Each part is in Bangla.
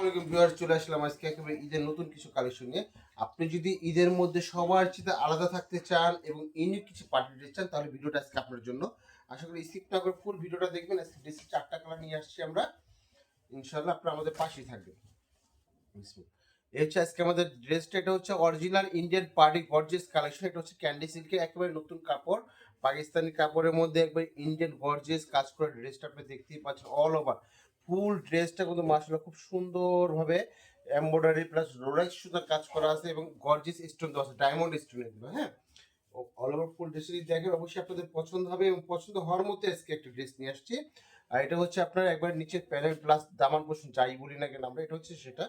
আলাইকুম ভিউয়ার্স, চলে আসলাম আজকে একেবারে ঈদের নতুন কিছু কালেকশন নিয়ে। আপনি যদি ঈদের মধ্যে সবার চেয়ে আলাদা থাকতে চান এবং ইউনিক কিছু পার্টি ড্রেস চান তাহলে ভিডিওটা আজকে আপনার জন্য। আশা করি স্কিপ না করে ফুল ভিডিওটা দেখবেন। আজকে ড্রেসের 4টা কালার নিয়ে আসছি আমরা, ইনশাআল্লাহ আপনারা আমাদের পাশেই থাকবেন। এই হচ্ছে আজকে আমাদের ড্রেসটা, এটা হচ্ছে original Indian party gorgeous collection. এটা হচ্ছে ক্যান্ডি সিল্কের একেবারে নতুন কাপড়, পাকিস্তানি কাপড়ের মধ্যে একবার ইন্ডিয়ান গর্জিয়াস কাজ করে ড্রেসটা আপনি দেখতেই পাচ্ছেন। অল ওভার ফুল ড্রেসটা কিন্তু মাশাআল্লাহ খুব সুন্দরভাবে এমব্রয়ডারি প্লাস রোলেক্স সুতার কাজ করা আছে এবং গর্জিয়াস স্টোন দেওয়া আছে, ডায়মন্ড স্টোন এগুলো। হ্যাঁ, অল ওভার ফুল ড্রেস যদি দেখেন অবশ্যই আপনাদের পছন্দ হবে এবং পছন্দ হওয়ার মধ্যে আজকে একটা ড্রেস নিয়ে আসছি। আর এটা হচ্ছে আপনার একবার নিচের প্যানেল প্লাস দামান পোষণ যাই বলি না কেন আমরা, এটা হচ্ছে সেটা।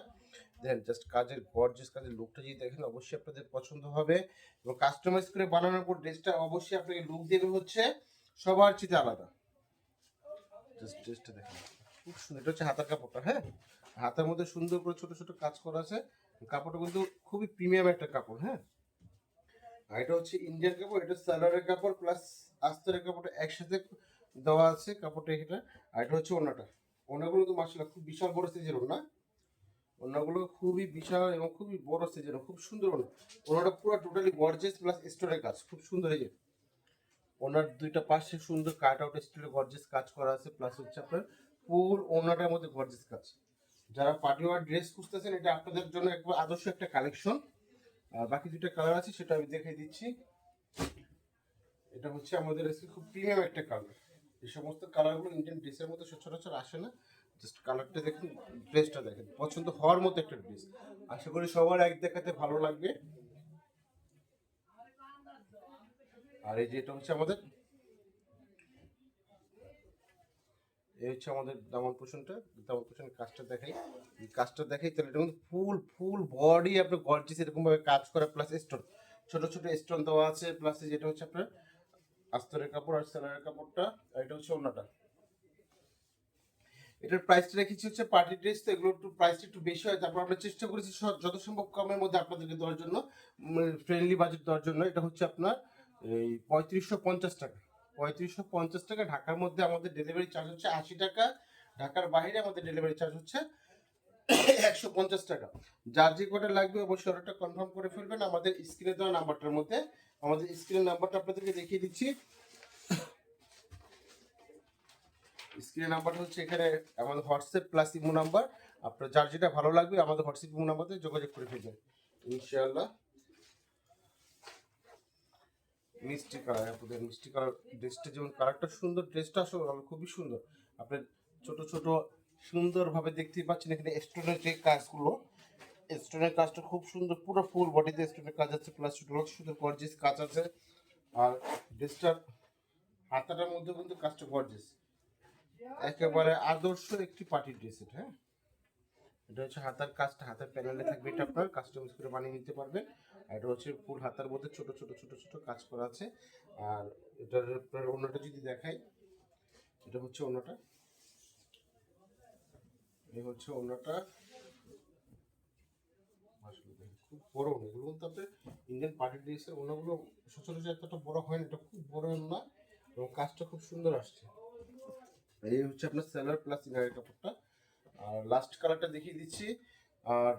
দেখেন জাস্ট কাজের গর্জিয়াস কাজের লুকটা যদি দেখেন অবশ্যই আপনাদের পছন্দ হবে এবং কাস্টমাইজ করে বানানোর পর ড্রেসটা অবশ্যই আপনাকে লুক দেবে হচ্ছে সবার চেয়ে আলাদা। জাস্ট ড্রেসটা দেখেন খুব সুন্দর। এটা হচ্ছে হাতার কাপড়টা। হ্যাঁ, হাতের মধ্যে সুন্দর করে ছোট ছোট কাজ করা আছে। কাপড়টা কিন্তু খুবই প্রিমিয়াম একটা কাপড়। হ্যাঁ, আর এটা হচ্ছে ইন্ডিয়ান কাপড়, এটা সালোয়ারের কাপড় প্লাস আস্তরের কাপড়টা একসাথে দেওয়া আছে কাপড়টা এটা। আর এটা হচ্ছে ওড়নাটা। ওড়নাগুলো তো মাশাআল্লাহ খুব বিশাল বড় সাইজের ওড়না। ওড়নাগুলো খুবই বিশাল এবং খুবই বড় সাইজের, খুব সুন্দর ওড়না। ওড়নাটা পুরো টোটালি গর্জিয়াস প্লাস স্টোনের কাজ, খুব সুন্দর। এই যে ওনার দুইটা পাশে সুন্দর কাট আউট স্টাইলে গর্জিয়াস কাজ করা আছে, প্লাস হচ্ছে আপনার ফুল ওড়নাটার মধ্যে গর্জিয়াস কাজ। যারা পার্টি ওয়ার ড্রেস খুঁজতেছেন এটা আপনাদের জন্য একবার আদর্শ একটা কালেকশন। আর বাকি দুইটা কালার আছে সেটা আমি দেখাই দিচ্ছি। এটা হচ্ছে আমাদের আজকে খুব প্রিমিয়াম একটা কালার। এই সমস্ত কালারগুলো ইন্ডিয়ান ড্রেসের মধ্যে সচরাচর আসে না। জাস্ট কালারটা দেখুন, ড্রেসটা দেখেন, পছন্দ হওয়ার মতো একটা ড্রেস। আশা করি সবার এক দেখাতে ভালো লাগবে। আর এই যে এটা হচ্ছে আমাদের, এই হচ্ছে আমাদের দামান পোষণটা। দামান পোষণের কাজটা দেখাই, এই কাজটা দেখাই তাহলে এটা কিন্তু ফুল ফুল বডি আপনার গর্জিয়াস এরকম ভাবে কাজ করা, প্লাস স্টোন ছোট ছোট স্টোন দেওয়া আছে, প্লাস যেটা হচ্ছে আপনার আস্তরের কাপড় আর সেলারের কাপড়টা। আর এটা হচ্ছে ওড়নাটা। এটার প্রাইসটা রেখেছি হচ্ছে পার্টি ড্রেস, তো এগুলো একটু প্রাইসটা একটু বেশি হয়। তারপর আমরা চেষ্টা করেছি যত সম্ভব কমের মধ্যে আপনাদেরকে দেওয়ার জন্য, ফ্রেন্ডলি বাজেট দেওয়ার জন্য। এটা হচ্ছে আপনার এই 3550 টাকা। 3550 টাকা। ঢাকার মধ্যে আমাদের ডেলিভারি চার্জ হচ্ছে 80 টাকা। ঢাকার বাইরে আমাদের ডেলিভারি চার্জ হচ্ছে 150 টাকা। যার যে কটা লাগবে অবশ্যই অর্ডারটা কনফার্ম করে ফেলবেন আমাদের স্ক্রিনে দেওয়া নাম্বারটার মধ্যে। আমাদের স্ক্রিনের নাম্বারটা আপনাদেরকে দেখিয়ে দিচ্ছি। স্ক্রিনের নাম্বারটা হচ্ছে এখানে আমাদের হোয়াটসঅ্যাপ প্লাস ইমো নাম্বার। আপনার যার যেটা ভালো লাগবে আমাদের হোয়াটসঅ্যাপ ইমো নাম্বারে যোগাযোগ করে ফেলবেন ইনশাআল্লাহ। মিষ্টি কালার, আপনাদের মিষ্টি কালার ড্রেসটা যেমন কালারটা সুন্দর, ড্রেসটা আসলে খুবই সুন্দর। আপনার ছোট ছোট সুন্দরভাবে দেখতেই পাচ্ছেন এখানে স্টোনের যে কাজগুলো, স্টোনের কাজটা খুব সুন্দর, পুরো ফুল বডিতে স্টোনের কাজ আছে, প্লাস সুন্দর গর্জিয়াস কাজ আছে। আর ড্রেসটার হাতাটার মধ্যে কিন্তু কাজটা গর্জিয়াস, একেবারে আদর্শ একটি পার্টি ড্রেস এটা। হ্যাঁ, এটা হচ্ছে হাতার কাজটা, হাতের প্যানেলে থাকবে, এটা আপনার কাস্টমাইজ করে বানিয়ে নিতে পারবেন। আর এটা হচ্ছে ফুল হাতার মধ্যে ছোট ছোট ছোট ছোট কাজ করা আছে। আর এটার আপনার অন্যটা যদি দেখাই, এটা হচ্ছে অন্যটা, এই হচ্ছে অন্যটা। খুব বড় না, এগুলো কিন্তু আপনার ইন্ডিয়ান পার্টি ড্রেসের অন্যগুলো সচরাচর এতটা বড় হয় না, এটা খুব বড় না এবং কাজটা খুব সুন্দর আসছে। এই হচ্ছে আপনার সেলার প্লাস ইনারের কাপড়টা। আর লাস্ট কালারটা দেখিয়ে দিচ্ছি। আর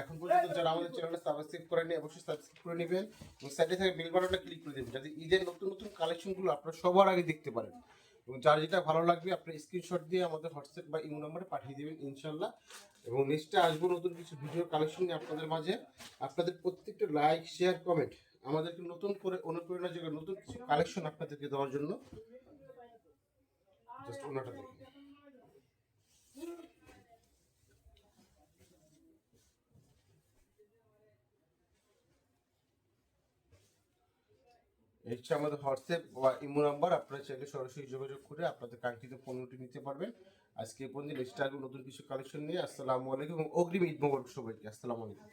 এখন পর্যন্ত যারা আমাদের চ্যানেলটা সাবস্ক্রাইব করেনি অবশ্যই সাবস্ক্রাইব করে নেবেন এবং সাইডে থাকা বেল বাটনটা ক্লিক করে দেবেন যাতে ঈদের নতুন নতুন কালেকশনগুলো আপনারা সবার আগে দেখতে পারেন। এবং যার যেটা ভালো লাগবে আপনি স্ক্রিনশট দিয়ে আমাদের হোয়াটসঅ্যাপ বা ইমো নাম্বারে পাঠিয়ে দেবেন ইনশাল্লাহ। এবং নেক্সটে আসবো নতুন কিছু ভিডিও কালেকশন নিয়ে আপনাদের মাঝে। আপনাদের প্রত্যেকটা লাইক শেয়ার কমেন্ট আমাদেরকে নতুন করে অনুপ্রেরণা যোগায় নতুন কিছু কালেকশন আপনাদেরকে দেওয়ার জন্য। জাস্ট ওনাটা দেখুন, এই হচ্ছে আমাদের হোয়াটসঅ্যাপ বা ইমো নাম্বার। আপনারা চাইলে সরাসরি যোগাযোগ করে আপনাদের কাঙ্ক্ষিত পণ্যটি নিতে পারবেন। আজকে এই পর্যন্ত নেক্সট আসবো নতুন কিছু কালেকশন নিয়ে। আসসালামু আলাইকুম এবং অগ্রিম ঈদ মোবারক সবাইকে। আসসালামু আলাইকুম।